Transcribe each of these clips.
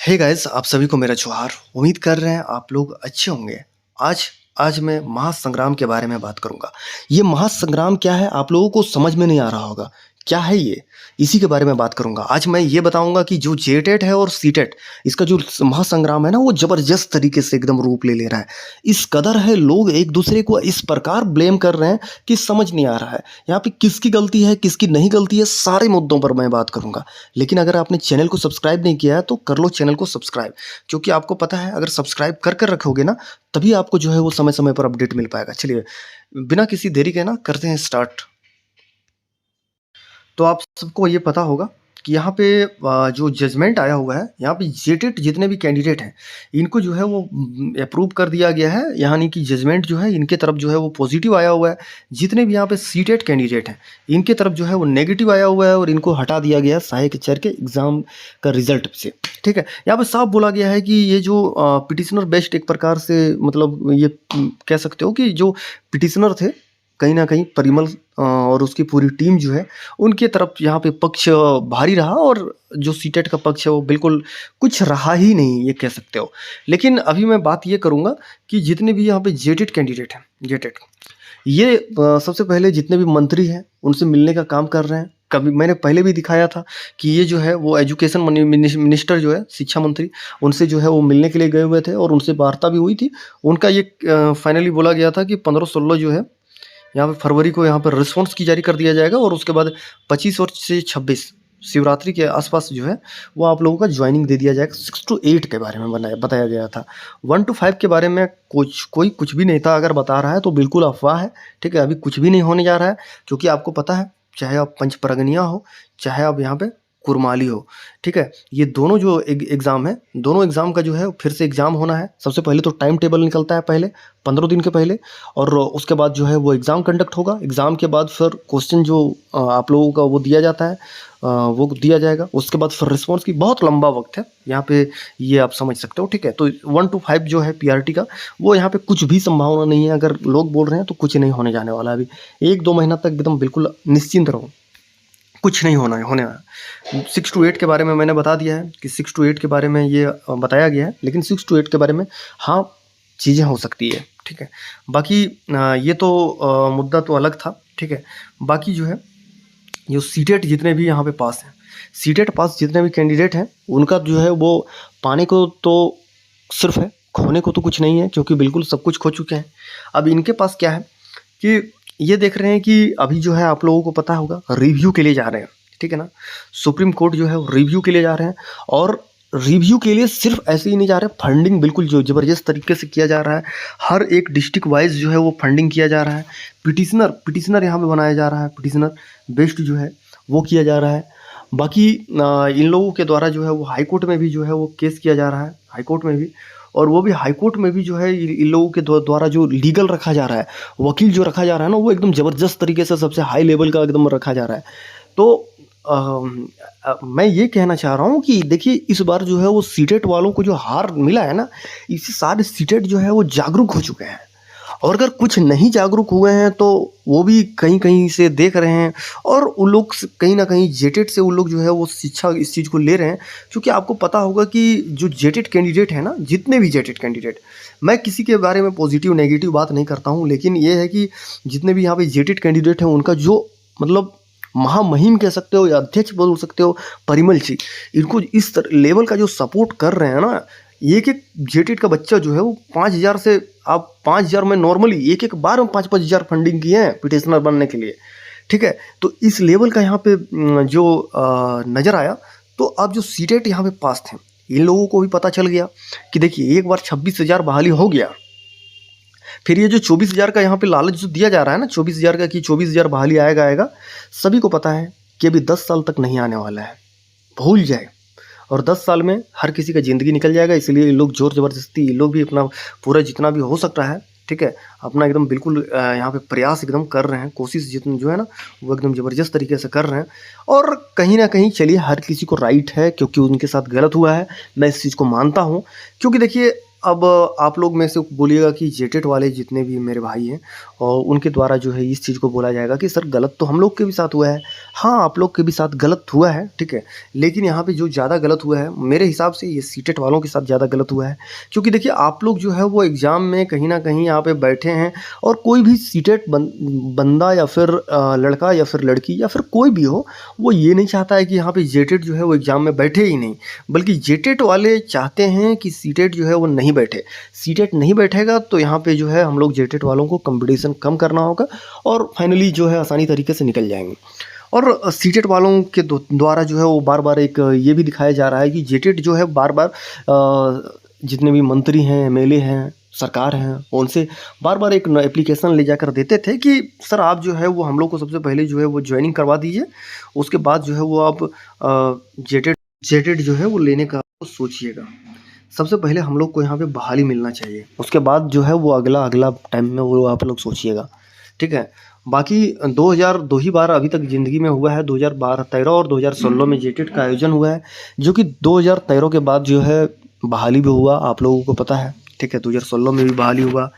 Hey guys, आप सभी को मेरा जोहार। उम्मीद कर रहे हैं आप लोग अच्छे होंगे। आज आज मैं महासंग्राम के बारे में बात करूँगा। ये महासंग्राम क्या है आप लोगों को समझ में नहीं आ रहा होगा। क्या है ये? इसी के बारे में बात करूँगा। आज मैं ये बताऊँगा कि जो जेटेट है और सीटेट, इसका जो महासंग्राम है ना, वो ज़बरदस्त तरीके से एकदम रूप ले रहा है। इस कदर है, लोग एक दूसरे को इस प्रकार ब्लेम कर रहे हैं कि समझ नहीं आ रहा है। यहाँ पे किसकी गलती है, किसकी नहीं गलती है, सारे मुद्दों पर मैं बात करूँगा। लेकिन अगर आपने चैनल को सब्सक्राइब नहीं किया है तो कर लो चैनल को सब्सक्राइब, क्योंकि आपको पता है अगर सब्सक्राइब कर कर रखोगे ना, तभी आपको जो है वो समय समय पर अपडेट मिल पाएगा। चलिए बिना किसी देरी के ना करते हैं स्टार्ट। तो आप सबको ये पता होगा कि यहाँ पे जो जजमेंट आया हुआ है, यहाँ पे जेटेट जितने भी कैंडिडेट हैं, इनको जो है वो अप्रूव कर दिया गया है। यानी कि जजमेंट जो है इनके तरफ जो है वो पॉजिटिव आया हुआ है। जितने भी यहाँ पे सीटेट कैंडिडेट हैं, इनके तरफ जो है वो नेगेटिव आया हुआ है और इनको हटा दिया गया है सहायक चर के एग्ज़ाम का रिजल्ट से। ठीक है, यहाँ पे साफ बोला गया है कि ये जो पिटिशनर बेस्ड एक प्रकार से, मतलब ये कह सकते हो कि जो पिटिशनर थे, कहीं न कहीं परिमल और उसकी पूरी टीम जो है, उनके तरफ यहाँ पे पक्ष भारी रहा और जो सीटेट का पक्ष है वो बिल्कुल कुछ रहा ही नहीं, ये कह सकते हो। लेकिन अभी मैं बात ये करूँगा कि जितने भी यहाँ पे जेटेट कैंडिडेट हैं, जेटेट ये सबसे पहले जितने भी मंत्री हैं, उनसे मिलने का काम कर रहे हैं। कभी मैंने पहले भी दिखाया था कि ये जो है वो एजुकेशन मिनिस्टर जो है, शिक्षा मंत्री, उनसे जो है वो मिलने के लिए गए हुए थे और उनसे वार्ता भी हुई थी। उनका ये फाइनली बोला गया था कि 15-16 जो है यहाँ पे फरवरी को यहाँ पर रिस्पॉन्स की जारी कर दिया जाएगा और उसके बाद 25 और से 26 शिवरात्रि के आसपास जो है वो आप लोगों का ज्वाइनिंग दे दिया जाएगा। 6 to 8 के बारे में बताया गया था। 1 to 5 के बारे में कोई कुछ भी नहीं था। अगर बता रहा है तो बिल्कुल अफवाह है। ठीक है, अभी कुछ भी नहीं होने जा रहा है, क्योंकि आपको पता है, चाहे आप पंचपरगनिया हो, चाहे आप यहाँ पे कुरमाली हो, ठीक है, ये दोनों जो एग्ज़ाम है, दोनों एग्ज़ाम का जो है फिर से एग्ज़ाम होना है। सबसे पहले तो टाइम टेबल निकलता है पहले 15 दिन के पहले, और उसके बाद जो है वो एग्ज़ाम कंडक्ट होगा। एग्ज़ाम के बाद फिर क्वेश्चन जो आप लोगों का वो दिया जाता है, वो दिया जाएगा। उसके बाद फिर रिस्पॉन्स की बहुत लंबा वक्त है यहाँ पे, ये आप समझ सकते हो। ठीक है, तो 1 to 5 जो है पीआरटी का, वो यहाँ पे कुछ भी संभावना नहीं है। अगर लोग बोल रहे हैं तो कुछ नहीं होने जाने वाला। अभी 1-2 महीना तक एकदम बिल्कुल निश्चिंत रहो, कुछ नहीं होना है, होने वाला। 6 to 8 के बारे में मैंने बता दिया है कि 6 to 8 के बारे में ये बताया गया है, लेकिन 6 to 8 के बारे में हाँ चीज़ें हो सकती है। ठीक है, बाकी ये तो मुद्दा तो अलग था। ठीक है, बाकी जो है जो सीटेट जितने भी यहाँ पे पास हैं, सीटेट पास जितने भी कैंडिडेट हैं, उनका जो है वो पाने को तो सिर्फ है, खोने को तो कुछ नहीं है, क्योंकि बिल्कुल सब कुछ खो चुके हैं। अब इनके पास क्या है कि ये देख रहे हैं कि अभी जो है आप लोगों को पता होगा रिव्यू के लिए जा रहे हैं। ठीक है ना, सुप्रीम कोर्ट जो है वो रिव्यू के लिए जा रहे हैं, और रिव्यू के लिए सिर्फ ऐसे ही नहीं जा रहे, फंडिंग बिल्कुल जो ज़बरदस्त तरीके से किया जा रहा है। हर एक डिस्ट्रिक्ट वाइज जो है वो फंडिंग किया जा रहा है। पिटिशनर यहाँ पे बनाया जा रहा है, पिटिशनर बेस्ड जो है वो किया जा रहा है। बाकी इन लोगों के द्वारा जो है वो हाई कोर्ट में भी जो है वो केस किया जा रहा है, हाई कोर्ट में भी। और वो भी हाई कोर्ट में भी जो है इन लोगों के द्वारा जो लीगल रखा जा रहा है, वकील जो रखा जा रहा है ना, वो एकदम ज़बरदस्त तरीके से सबसे हाई लेवल का एकदम रखा जा रहा है। तो मैं ये कहना चाह रहा हूँ कि देखिए, इस बार जो है वो सीटेट वालों को जो हार मिला है ना, इससे सारे सीटेट जो है वो जागरूक हो चुके हैं। और अगर कुछ नहीं जागरूक हुए हैं तो वो भी कहीं कहीं से देख रहे हैं, और उन लोग कहीं ना कहीं जेटेट से उन लोग जो है वो शिक्षा इस चीज़ को ले रहे हैं। क्योंकि आपको पता होगा कि जो जेटेट कैंडिडेट है ना, जितने भी जेटेट कैंडिडेट, मैं किसी के बारे में पॉजिटिव नेगेटिव बात नहीं करता हूँ, लेकिन ये है कि जितने भी यहाँ पे जेटेट कैंडिडेट हैं, उनका जो मतलब महामहिम कह सकते हो या अध्यक्ष बोल सकते हो, परिमल जी, इनको इस लेवल का जो सपोर्ट कर रहे हैं ना, एक एक जेटेट का बच्चा जो है वो 5,000 से, आप 5,000 में नॉर्मली एक बार में 5-5 हज़ार फंडिंग किए हैं पिटिशनर बनने के लिए। ठीक है, तो इस लेवल का यहाँ पे जो नज़र आया, तो अब जो सीटेट यहाँ पे पास थे, इन लोगों को भी पता चल गया कि देखिए, एक बार 26,000 बहाली हो गया, फिर ये जो 24,000 का यहाँ पे लालच जो दिया जा रहा है ना, 24,000 का, कि 24,000 बहाली आएगा, सभी को पता है कि अभी 10 साल तक नहीं आने वाला है, भूल जाए। और 10 साल में हर किसी का ज़िंदगी निकल जाएगा। इसलिए ये लोग ज़ोर ज़बरदस्ती, ये लोग भी अपना पूरा जितना भी हो सकता है, ठीक है, अपना एकदम बिल्कुल यहाँ पे प्रयास एकदम कर रहे हैं, कोशिश जितनी जो है ना वो एकदम ज़बरदस्त तरीके से कर रहे हैं। और कहीं ना कहीं चलिए, हर किसी को राइट है, क्योंकि उनके साथ गलत हुआ है, मैं इस चीज़ को मानता हूँ। क्योंकि देखिए, अब आप लोग में से बोलिएगा कि जेटेट वाले जितने भी मेरे भाई हैं और उनके द्वारा जो है इस चीज़ को बोला जाएगा कि सर गलत तो हम लोग के भी साथ हुआ है। हाँ, आप लोग के भी साथ गलत हुआ है, ठीक है। लेकिन यहाँ पे जो ज़्यादा गलत हुआ है मेरे हिसाब से ये सीटेट वालों के साथ ज़्यादा गलत हुआ है। क्योंकि देखिए आप लोग जो है वो एग्ज़ाम में कहीं न कहीं यहाँ पे बैठे हैं और कोई भी सीटेट बंदा या फिर लड़का या फिर लड़की या फिर कोई भी हो, वो ये नहीं चाहता है कि यहाँ पे जेटेट जो है वो एग्ज़ाम में बैठे ही नहीं। बल्कि जेटेट वाले चाहते हैं कि सीटेट जो है वो नहीं बैठे। सीटेट नहीं बैठेगा तो यहाँ पे जो है हम लोग जेटेट वालों को कंपटीशन कम करना होगा और फाइनली जो है आसानी तरीके से निकल जाएंगे। और सीटेट वालों के द्वारा जो है वो बार बार एक ये भी दिखाया जा रहा है कि जेटेट जो है बार बार जितने भी मंत्री हैं, एमएलए हैं, सरकार हैं, उनसे बार बार एक एप्लीकेशन ले जाकर देते थे कि सर आप जो है वो हम लोग को सबसे पहले जो है वो ज्वाइनिंग करवा दीजिए, उसके बाद जो है वो आप जेटेट जो है वो लेने का सोचिएगा। सबसे पहले हम लोग को यहाँ पे बहाली मिलना चाहिए, उसके बाद जो है वो अगला टाइम में वो आप लोग सोचिएगा, ठीक है। बाकी 2002 ही बार अभी तक ज़िंदगी में हुआ है, 2013 और 2016 में जेटेट का आयोजन हुआ है, जो कि 2013 के बाद जो है बहाली भी हुआ, आप लोगों को पता है, ठीक है। 2016 में भी बहाली हुआ,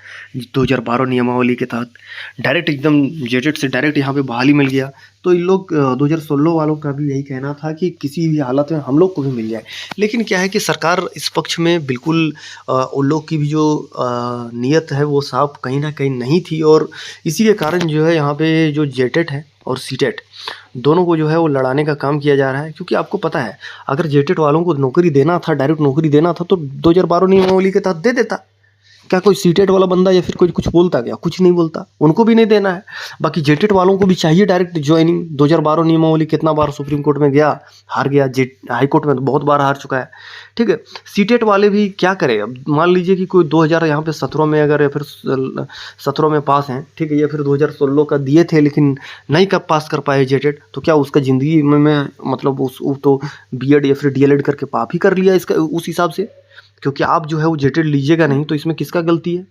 2012 नियमावली के तहत डायरेक्ट एकदम जेटेट से डायरेक्ट यहाँ पे बहाली मिल गया। तो इन लोग 2016 वालों का भी यही कहना था कि किसी भी हालत में हम लोग को भी मिल जाए। लेकिन क्या है कि सरकार इस पक्ष में बिल्कुल उन लोग की भी जो नीयत है वो साफ कहीं ना कहीं नहीं थी, और इसी के कारण जो है यहाँ पे जो जेटेट है और सीटेट दोनों को जो है वो लड़ाने का काम किया जा रहा है। क्योंकि आपको पता है अगर जेटेट वालों को नौकरी देना था, डायरेक्ट नौकरी देना था, तो 2012 नियमावली के तहत दे देता। क्या कोई सीटेट वाला बंदा या फिर कोई कुछ बोलता? क्या कुछ नहीं बोलता, उनको भी नहीं देना है। बाकी जेटेट वालों को भी चाहिए डायरेक्ट ज्वाइनिंग। 2012 नियमावली कितना बार सुप्रीम कोर्ट में गया, हार गया। हाई कोर्ट में तो बहुत बार हार चुका है, ठीक है। सीटेट वाले भी क्या करें? अब मान लीजिए कि कोई 2000 यहाँ पे 17 में अगर या फिर 17 में पास हैं, ठीक है, या फिर 2016 का दिए थे लेकिन नहीं कब पास कर पाए जेटेट, तो क्या उसका ज़िंदगी में मतलब उस तो बीएड या फिर डीएलएड करके पाप ही कर लिया इसका उस हिसाब से? क्योंकि आप जो है वो जेटेट लीजिएगा नहीं, तो इसमें किसका गलती है?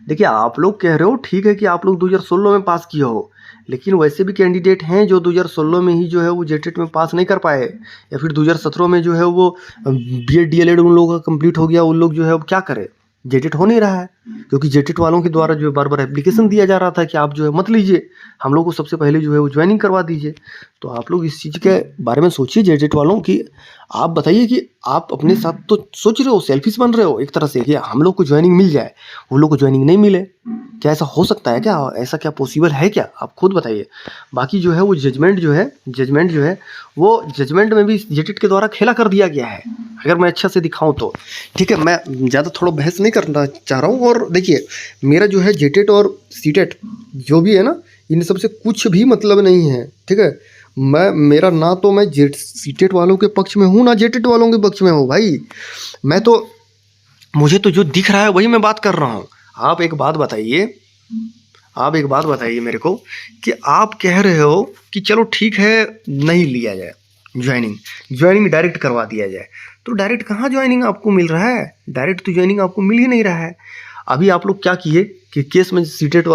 देखिए आप लोग कह रहे हो ठीक है कि आप लोग 2016 में पास किए हो, लेकिन वैसे भी कैंडिडेट हैं जो 2016 में ही जो है वो जेटेट में पास नहीं कर पाए, या फिर 2017 में जो है वो बीएड डीएलएड उन लोगों का कंप्लीट हो गया, उन लोग जो है वो क्या करें? जेटेट हो नहीं रहा है, क्योंकि जेटेट वालों के द्वारा जो है बार बार एप्लीकेशन दिया जा रहा था कि आप जो है मत लीजिए, हम लोग को सबसे पहले जो है वो ज्वाइनिंग करवा दीजिए। तो आप लोग इस चीज़ के बारे में सोचिए जेटेट वालों की। आप बताइए कि आप अपने साथ तो सोच रहे हो, सेल्फिश बन रहे हो एक तरह से कि हम लोग को ज्वाइनिंग मिल जाए, वो लोग को ज्वाइनिंग नहीं मिले। क्या ऐसा हो सकता है? क्या ऐसा क्या पॉसिबल है? क्या आप खुद बताइए। बाकी जो है वो जजमेंट जो है वो जजमेंट में भी जेटेट के द्वारा खेला कर दिया गया है, अगर मैं अच्छा से दिखाऊं तो, ठीक है। मैं ज़्यादा थोड़ा बहस नहीं करना चाह रहा हूँ। और देखिए मेरा जो है जेटेट और सीटेट जो भी है ना, इन सबसे कुछ भी मतलब नहीं है, ठीक है। मेरा ना तो मैं सीटेट वालों के पक्ष में हूँ ना जेटेट वालों के पक्ष में हूँ भाई। मैं तो मुझे तो जो दिख रहा है वही मैं बात कर रहा हूँ। आप एक बात बताइए मेरे को कि आप कह रहे हो कि चलो ठीक है नहीं लिया जाए ज्वाइनिंग डायरेक्ट करवा दिया जाए, तो डायरेक्ट कहाँ ज्वाइनिंग आपको मिल रहा है? डायरेक्ट तो ज्वाइनिंग आपको मिल ही नहीं रहा है। अभी आप लोग क्या किए कि केस में जेटेट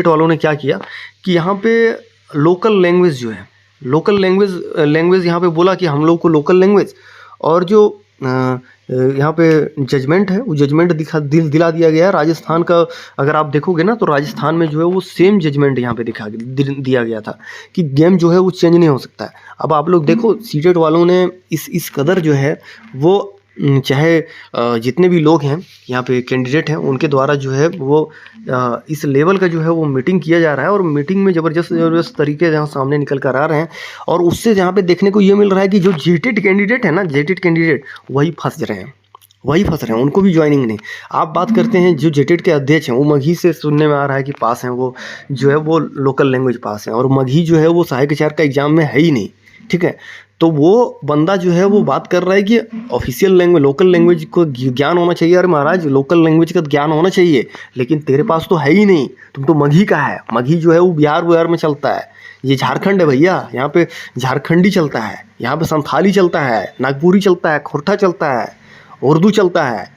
वालों ने क्या किया कि यहाँ पे लोकल लैंग्वेज जो है, लोकल लैंग्वेज यहाँ पे बोला कि हम लोग को लोकल लैंग्वेज, और जो यहाँ पे जजमेंट है वो जजमेंट दिला दिया गया है राजस्थान का। अगर आप देखोगे ना तो राजस्थान में जो है वो सेम जजमेंट यहाँ पे दिया गया था कि गेम जो है वो चेंज नहीं हो सकता है। अब आप लोग देखो सीटेट वालों ने इस कदर जो है वो चाहे जितने भी लोग हैं यहाँ पे कैंडिडेट हैं उनके द्वारा जो है वो इस लेवल का जो है वो मीटिंग किया जा रहा है, और मीटिंग में ज़बरदस्त तरीके यहाँ सामने निकल कर आ रहे हैं। और उससे यहाँ पे देखने को ये मिल रहा है कि जो जेटेट कैंडिडेट है ना, जेटेट कैंडिडेट वही फंस रहे हैं, उनको भी ज्वाइनिंग नहीं। आप बात करते हैं जो जेटेट के अध्यक्ष हैं वो मगही से सुनने में आ रहा है कि पास हैं, वो जो है वो लोकल लैंग्वेज पास हैं, और मगही जो है वो सहायक आचार्य का एग्जाम में है ही नहीं, ठीक है। तो वो बंदा जो है वो बात कर रहा है कि ऑफिशियल लैंग्वेज लोकल लैंग्वेज को ज्ञान होना चाहिए। अरे महाराज लोकल लैंग्वेज का ज्ञान होना चाहिए, लेकिन तेरे पास तो है ही नहीं, तुम तो मगही का है। मगही जो है वो बिहार में चलता है, ये झारखंड है भैया, यहाँ पे झारखंडी चलता है, यहाँ पे संथाली चलता है, नागपुरी चलता है, खोरठा चलता है, उर्दू चलता है,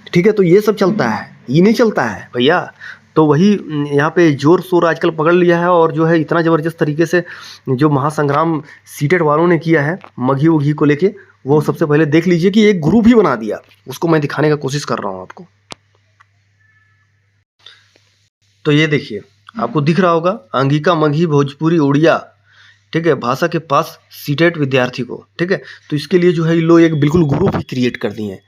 ठीक है। तो ये सब चलता है, ये नहीं चलता है भैया। तो वही यहाँ पे जोर शोर आजकल पकड़ लिया है, और जो है इतना ज़बरदस्त तरीके से जो महासंग्राम सीटेट वालों ने किया है मगही उघी को लेके, वो सबसे पहले देख लीजिए कि एक ग्रुप ही बना दिया, उसको मैं दिखाने का कोशिश कर रहा हूँ आपको। तो ये देखिए, आपको दिख रहा होगा अंगिका मगही भोजपुरी उड़िया, ठीक है, भाषा के पास सीटेट विद्यार्थी को, ठीक है। तो इसके लिए जो है ये लोग एक बिल्कुल ग्रुप ही क्रिएट कर दिए हैं।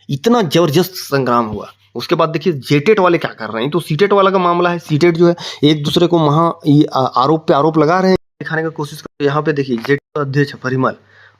इतना जबरदस्त संग्राम हुआ। उसके बाद देखिए जेटेट वाले क्या कर रहे हैं, तो सीटेट वाला का मामला है। सीटेट जो है एक दूसरे को आरोप पे आरोप लगा रहे हैं, दिखाने की कोशिश कर। यहाँ पे देखिए जेट अध्यक्ष परिमल,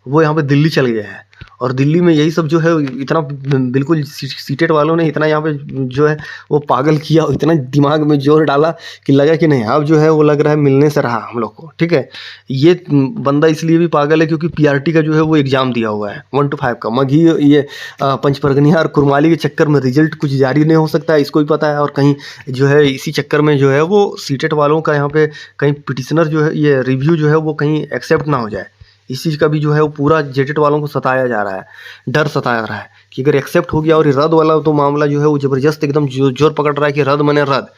वो यहाँ पे दिल्ली चल गया है, और दिल्ली में यही सब जो है इतना बिल्कुल सीटेट वालों ने इतना यहाँ पे जो है वो पागल किया, और इतना दिमाग में जोर डाला कि लगा कि नहीं अब जो है वो लग रहा है मिलने से रहा हम लोग को, ठीक है। ये बंदा इसलिए भी पागल है क्योंकि पीआरटी का जो है वो एग्जाम दिया हुआ है 1 to 5 का। मगही ये पंचपरगनिया और कुरमाली के चक्कर में रिजल्ट कुछ जारी नहीं हो सकता है, इसको भी पता है। और कहीं जो है इसी चक्कर में जो है वो सीटेट वालों का यहाँ पे कहीं पिटिशनर जो है ये रिव्यू जो है वो कहीं एक्सेप्ट ना हो जाए, इस चीज़ का भी जो है वो पूरा जेटेट वालों को सताया जा रहा है, डर सताया रहा है कि अगर एक्सेप्ट हो गया और ये रद्द वाला तो मामला जो है वो ज़बरदस्त एकदम जोर पकड़ रहा है कि रद्द मने रद्द।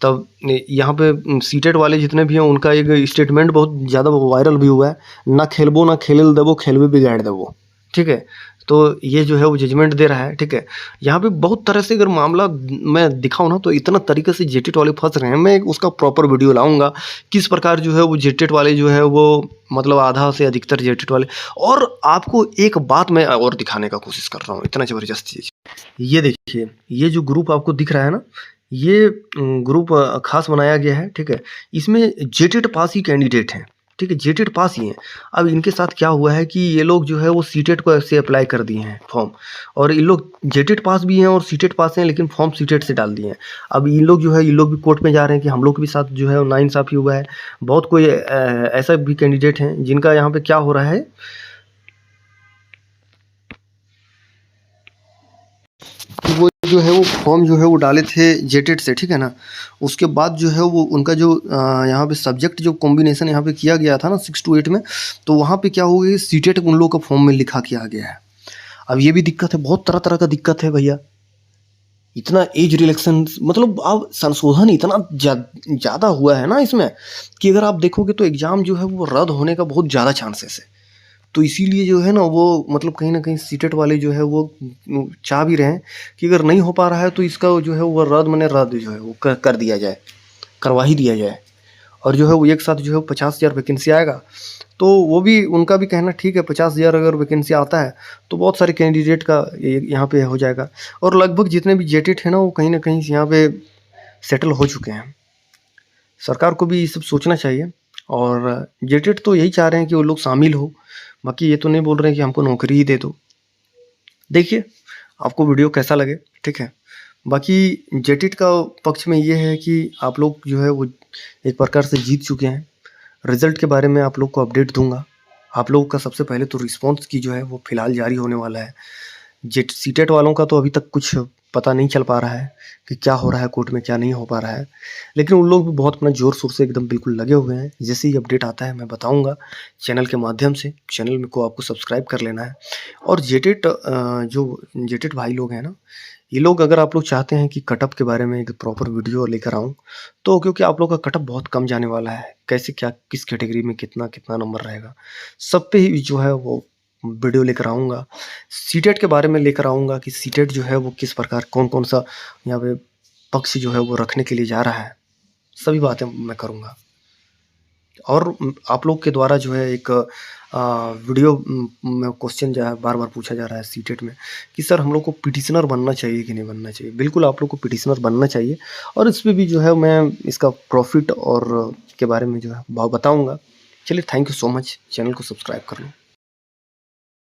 तब यहाँ पे सीटेट वाले जितने भी हैं उनका एक स्टेटमेंट बहुत ज़्यादा वायरल भी हुआ है, ना खेलबो ना खेल देबो, खेलबे बिगाड़ देबो, ठीक है। तो ये जो है वो जजमेंट दे रहा है, ठीक है। यहाँ पे बहुत तरह से अगर मामला मैं दिखाऊँ ना तो इतना तरीके से जेटेट वाले फंस रहे हैं। मैं उसका प्रॉपर वीडियो लाऊंगा किस प्रकार जो है वो जेटेट वाले जो है वो मतलब आधा से अधिकतर जेटेट वाले। और आपको एक बात मैं और दिखाने का कोशिश कर रहा हूँ, इतना ज़बरदस्त चीज़। ये देखिए, ये जो ग्रुप आपको दिख रहा है ना, ये ग्रुप खास बनाया गया है, ठीक है। इसमें जेटेट पास ही कैंडिडेट हैं, ठीक है, जेटेट पास ही हैं। अब इनके साथ क्या हुआ है कि ये लोग जो है वो सीटेट को ऐसे अप्लाई कर दिए हैं फॉर्म, और इन लोग जेटेट पास भी हैं और सीटेट पास हैं, लेकिन फॉर्म सीटेट से डाल दिए हैं। अब इन लोग जो है इन लोग भी कोर्ट में जा रहे हैं कि हम लोग के भी साथ जो है नाइंसाफ़ी हुआ है। बहुत कोई ऐसा भी कैंडिडेट हैं जिनका यहाँ पे क्या हो रहा है कि वो जो है वो फॉर्म जो है वो डाले थे जेटेट से, ठीक है ना। उसके बाद जो है वो उनका जो यहाँ पे सब्जेक्ट जो कॉम्बिनेशन यहाँ पे किया गया था ना 6 to 8 में, तो वहाँ पे क्या हो गया सीटेट उन लोग का फॉर्म में लिखा किया गया है। अब ये भी दिक्कत है, बहुत तरह तरह का दिक्कत है भैया। इतना एज रिलेक्शन मतलब अब संशोधन इतना ज़्यादा हुआ है ना इसमें कि अगर आप देखोगे तो एग्ज़ाम जो है वो रद्द होने का बहुत ज़्यादा चांसेस है। तो इसीलिए जो है ना वो मतलब कहीं न कहीं सीटेट वाले जो है वो चाह भी रहे हैं कि अगर नहीं हो पा रहा है तो इसका जो है वो रद्द मने रद्द जो है वो कर दिया जाए, करवा ही दिया जाए। और जो है वो एक साथ जो है 50,000 वैकेंसी आएगा, तो वो भी उनका भी कहना ठीक है। 50,000 अगर वैकेंसी आता है तो बहुत सारे कैंडिडेट का यहाँ पे हो जाएगा, और लगभग जितने भी जेटेट हैं ना वो कहीं न कहीं यहाँ पे सेटल हो चुके हैं। सरकार को भी ये सब सोचना चाहिए, और जेटेट तो यही चाह रहे हैं कि वो लोग शामिल हो, बाकी ये तो नहीं बोल रहे हैं कि हमको नौकरी ही दे दो। देखिए आपको वीडियो कैसा लगे, ठीक है। बाकी जेटेट का पक्ष में ये है कि आप लोग जो है वो एक प्रकार से जीत चुके हैं। रिज़ल्ट के बारे में आप लोग को अपडेट दूंगा। आप लोगों का सबसे पहले तो रिस्पॉन्स की जो है वो फ़िलहाल जारी होने वाला है। जेट सीटेट वालों का तो अभी तक कुछ पता नहीं चल पा रहा है कि क्या हो रहा है कोर्ट में, क्या नहीं हो पा रहा है, लेकिन उन लोग भी बहुत अपना ज़ोर शोर से एकदम बिल्कुल लगे हुए हैं। जैसे ही अपडेट आता है मैं बताऊंगा चैनल के माध्यम से। चैनल में को आपको सब्सक्राइब कर लेना है। और जेटेट जो जेटेट भाई लोग हैं ना, ये लोग अगर आप लोग चाहते हैं कि कटअप के बारे में एक प्रॉपर वीडियो लेकर आऊँ, तो क्योंकि आप लोग का कटअप बहुत कम जाने वाला है, कैसे क्या किस कैटेगरी में कितना कितना नंबर रहेगा, सब पे ही जो है वो वीडियो लेकर आऊँगा। सीटेट के बारे में लेकर आऊँगा कि सीटेट जो है वो किस प्रकार कौन-कौन सा यहाँ पे पक्ष जो है वो रखने के लिए जा रहा है, सभी बातें मैं करूँगा। और आप लोग के द्वारा जो है एक वीडियो में क्वेश्चन जो है बार-बार पूछा जा रहा है सीटेट में कि सर हम लोग को पिटिशनर बनना चाहिए कि नहीं बनना चाहिए? बिल्कुल आप लोग को पिटिशनर बनना चाहिए, और इस पे भी जो है मैं इसका प्रॉफ़िट और के बारे में जो है बताऊँगा। चलिए thank you so much, channel को सब्सक्राइब कर लो।